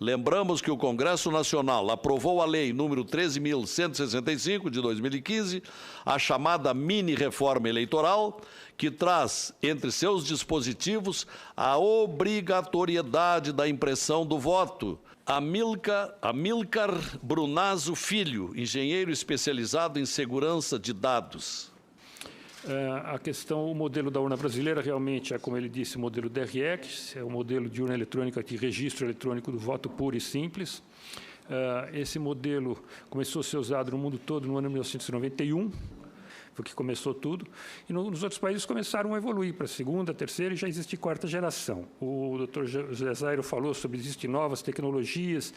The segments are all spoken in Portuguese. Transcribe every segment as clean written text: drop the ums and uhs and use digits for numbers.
Lembramos que o Congresso Nacional aprovou a Lei número 13.165, de 2015, a chamada mini-reforma eleitoral, que traz, entre seus dispositivos, a obrigatoriedade da impressão do voto. Amilcar Brunazzo Filho, engenheiro especializado em segurança de dados. A questão, o modelo da urna brasileira realmente é, como ele disse, o modelo DRE, que é o modelo de urna eletrônica de registro eletrônico do voto puro e simples. Esse modelo começou a ser usado no mundo todo no ano de 1991, foi que começou tudo, e nos outros países começaram a evoluir para a segunda, terceira e já existe quarta geração. O Dr. José Zairo falou sobre existem novas tecnologias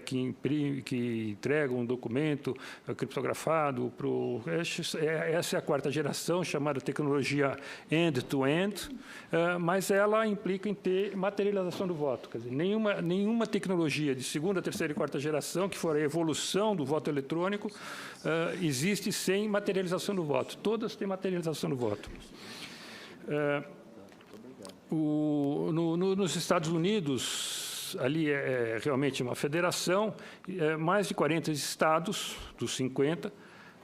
que entregam um documento criptografado para o... Essa é a quarta geração, chamada tecnologia end-to-end, mas ela implica em ter materialização do voto. Quer dizer, nenhuma tecnologia de segunda, terceira e quarta geração, que for a evolução do voto eletrônico, existe sem materialização do voto. Todas têm materialização do voto. Nos Estados Unidos, ali é realmente uma federação, mais de 40 estados, dos 50,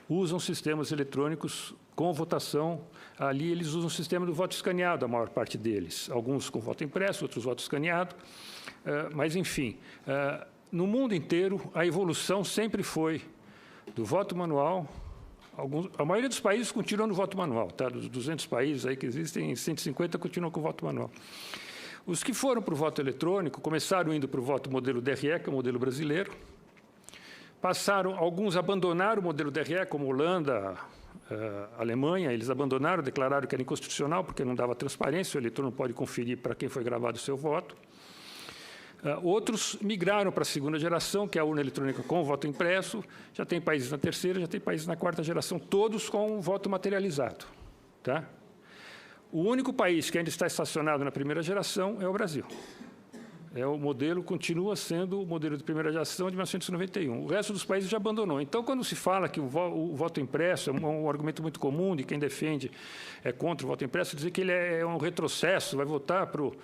usam sistemas eletrônicos com votação. Ali eles usam o sistema do voto escaneado, a maior parte deles. Alguns com voto impresso, outros voto escaneado. Mas, enfim, no mundo inteiro, a evolução sempre foi do voto manual. A maioria dos países continua no voto manual, tá? Dos 200 países aí que existem, 150 continuam com o voto manual. Os que foram para o voto eletrônico começaram indo para o voto modelo DRE, que é o modelo brasileiro. Alguns abandonaram o modelo DRE, como Holanda, Alemanha, eles abandonaram, declararam que era inconstitucional, porque não dava transparência, o eleitor não pode conferir para quem foi gravado o seu voto. Outros migraram para a segunda geração, que é a urna eletrônica com voto impresso. Já tem países na terceira, já tem países na quarta geração, todos com voto materializado. Tá? O único país que ainda está estacionado na primeira geração é o Brasil. O modelo continua sendo o modelo de primeira geração de 1991. O resto dos países já abandonou. Então, quando se fala que o voto impresso é um argumento muito comum de quem defende contra o voto impresso, dizer que ele é um retrocesso, vai votar para o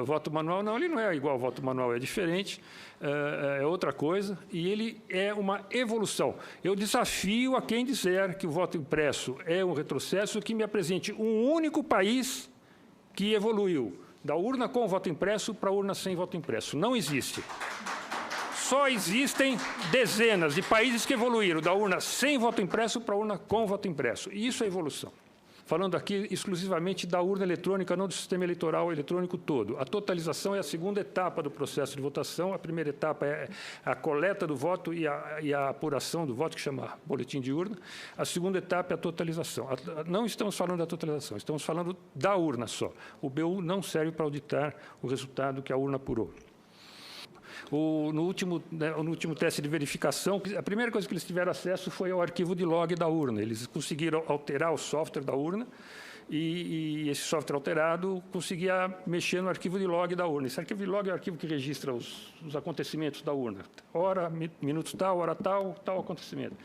voto manual. Não, ele não é igual ao voto manual, é diferente, é outra coisa, e ele é uma evolução. Eu desafio a quem disser que o voto impresso é um retrocesso que me apresente um único país que evoluiu da urna com voto impresso para a urna sem voto impresso. Não existe. Só existem dezenas de países que evoluíram da urna sem voto impresso para a urna com voto impresso. E isso é evolução. Falando aqui exclusivamente da urna eletrônica, não do sistema eleitoral eletrônico todo. A totalização é a segunda etapa do processo de votação. A primeira etapa é a coleta do voto e a apuração do voto, que chama boletim de urna. A segunda etapa é a totalização. Não estamos falando da totalização, estamos falando da urna só. O BU não serve para auditar o resultado que a urna apurou. No último teste de verificação, a primeira coisa que eles tiveram acesso foi ao arquivo de log da urna. Eles conseguiram alterar o software da urna e esse software alterado conseguia mexer no arquivo de log da urna. Esse arquivo de log é o arquivo que registra os acontecimentos da urna. Hora, minutos tal, hora tal, tal acontecimento.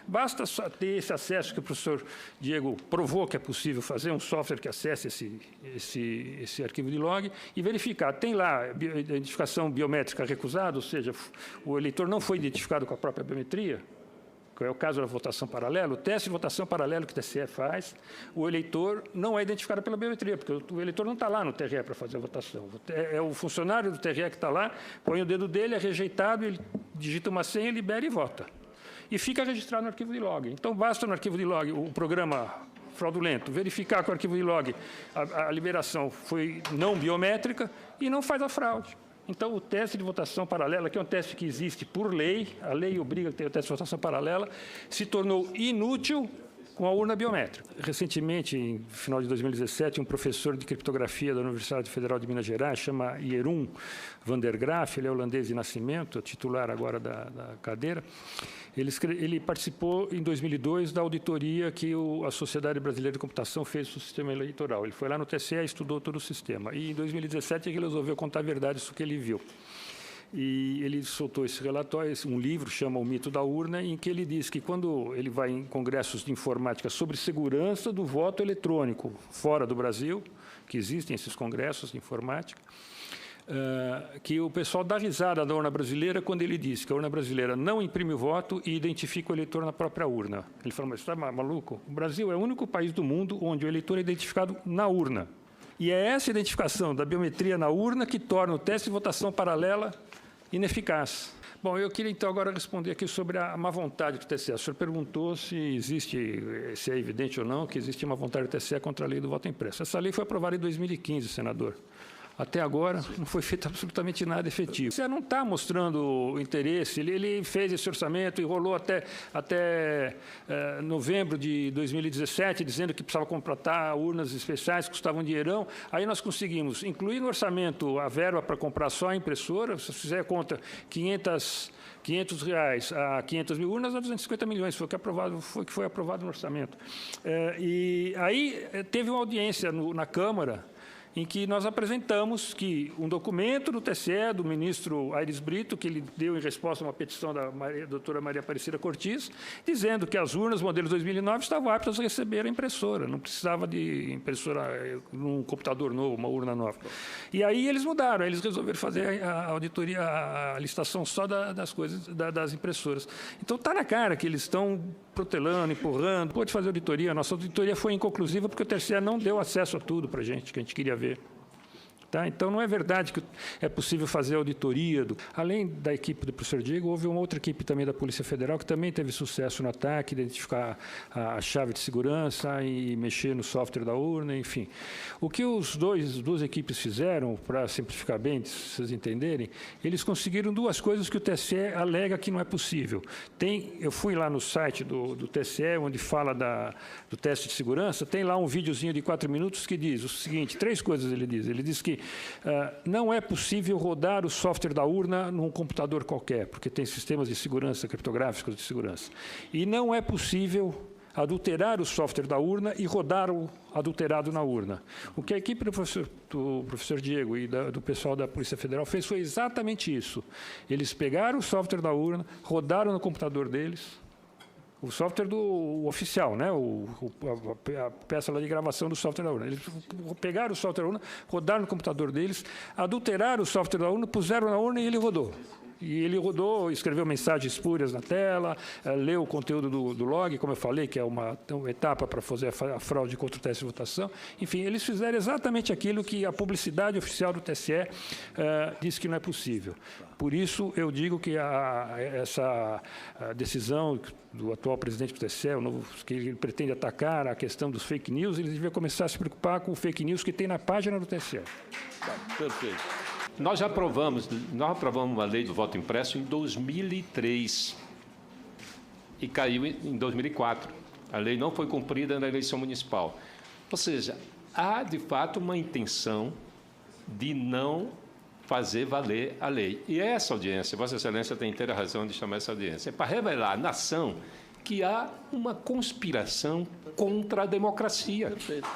Basta só ter esse acesso que o professor Diego provou que é possível fazer, um software que acesse esse arquivo de log e verificar. Tem lá identificação biométrica recusada, ou seja, o eleitor não foi identificado com a própria biometria, que é o caso da votação paralela. O teste de votação paralelo que o TSE faz, o eleitor não é identificado pela biometria, porque o eleitor não está lá no TRE para fazer a votação. É o funcionário do TRE que está lá, põe o dedo dele, é rejeitado, ele digita uma senha, libera e vota. E fica registrado no arquivo de log. Então, basta no arquivo de log o programa fraudulento verificar que o arquivo de log, a liberação foi não biométrica e não faz a fraude. Então, o teste de votação paralela, que é um teste que existe por lei, a lei obriga a ter o teste de votação paralela, se tornou inútil com a urna biométrica. Recentemente, em final de 2017, um professor de criptografia da Universidade Federal de Minas Gerais, chama Jeroen van der Graaf, ele é holandês de nascimento, titular agora da cadeira, ele participou, em 2002, da auditoria que a Sociedade Brasileira de Computação fez do sistema eleitoral. Ele foi lá no TSE e estudou todo o sistema. E, em 2017, ele resolveu contar a verdade sobre o que ele viu. E ele soltou esse relatório, um livro, chama O Mito da Urna, em que ele diz que, quando ele vai em congressos de informática sobre segurança do voto eletrônico fora do Brasil, que existem esses congressos de informática, que o pessoal dá risada da urna brasileira quando ele diz que a urna brasileira não imprime o voto e identifica o eleitor na própria urna. Ele fala, mas você está maluco? O Brasil é o único país do mundo onde o eleitor é identificado na urna. E é essa identificação da biometria na urna que torna o teste de votação paralela ineficaz. Bom, eu queria então agora responder aqui sobre a má vontade do TSE. O senhor perguntou se é evidente ou não que existe uma vontade do TSE contra a lei do voto impresso. Essa lei foi aprovada em 2015, senador. Até agora não foi feito absolutamente nada efetivo. Você não está mostrando interesse. Ele fez esse orçamento e rolou até novembro de 2017, dizendo que precisava comprar urnas especiais, custavam um dinheirão. Aí nós conseguimos incluir no orçamento a verba para comprar só a impressora. Se você fizer a conta, R$500 a 500 mil urnas, a 250 milhões, foi o que foi aprovado no orçamento. E aí teve uma audiência na Câmara, em que nós apresentamos que um documento do TSE, do ministro Aires Brito, que ele deu em resposta a uma petição da doutora Maria Aparecida Cortes, dizendo que as urnas modelo 2009 estavam aptas a receber a impressora, não precisava de impressora num computador novo, uma urna nova. E aí eles mudaram, eles resolveram fazer a auditoria, a licitação só das impressoras. Então está na cara que eles estão protelando, empurrando, pode fazer auditoria. A nossa auditoria foi inconclusiva porque o TSE não deu acesso a tudo para a gente, que a gente queria ver. Tá? Então, não é verdade que é possível fazer auditoria. Além da equipe do professor Diego, houve uma outra equipe também da Polícia Federal que também teve sucesso no ataque, identificar a chave de segurança e mexer no software da urna, enfim. O que as duas equipes fizeram, para simplificar bem, se vocês entenderem, eles conseguiram duas coisas que o TSE alega que não é possível. Eu fui lá no site do TSE, onde fala do teste de segurança, tem lá um videozinho de 4 minutos que diz o seguinte, 3 coisas ele diz. Ele diz que não é possível rodar o software da urna num computador qualquer, porque tem sistemas de segurança, criptográficos de segurança. E não é possível adulterar o software da urna e rodar o adulterado na urna. O que a equipe do professor Diego e do pessoal da Polícia Federal fez foi exatamente isso. Eles pegaram o software da urna, rodaram no computador deles, o software do oficial, né? A peça lá de gravação do software da urna. Eles pegaram o software da urna, rodaram no computador deles, adulteraram o software da urna, puseram na urna e ele rodou. E ele rodou, escreveu mensagens espúrias na tela, leu o conteúdo do log, como eu falei, que é uma etapa para fazer a fraude contra o teste de votação. Enfim, eles fizeram exatamente aquilo que a publicidade oficial do TSE disse que não é possível. Por isso, eu digo que essa decisão do atual presidente do TSE, que ele pretende atacar a questão dos fake news, ele devia começar a se preocupar com o fake news que tem na página do TSE. Perfeito. Nós aprovamos uma lei do voto impresso em 2003 e caiu em 2004. A lei não foi cumprida na eleição municipal. Ou seja, há, de fato, uma intenção de não fazer valer a lei. E essa audiência, Vossa Excelência tem inteira razão de chamar essa audiência, é para revelar à nação que há uma conspiração contra a democracia. Perfeito.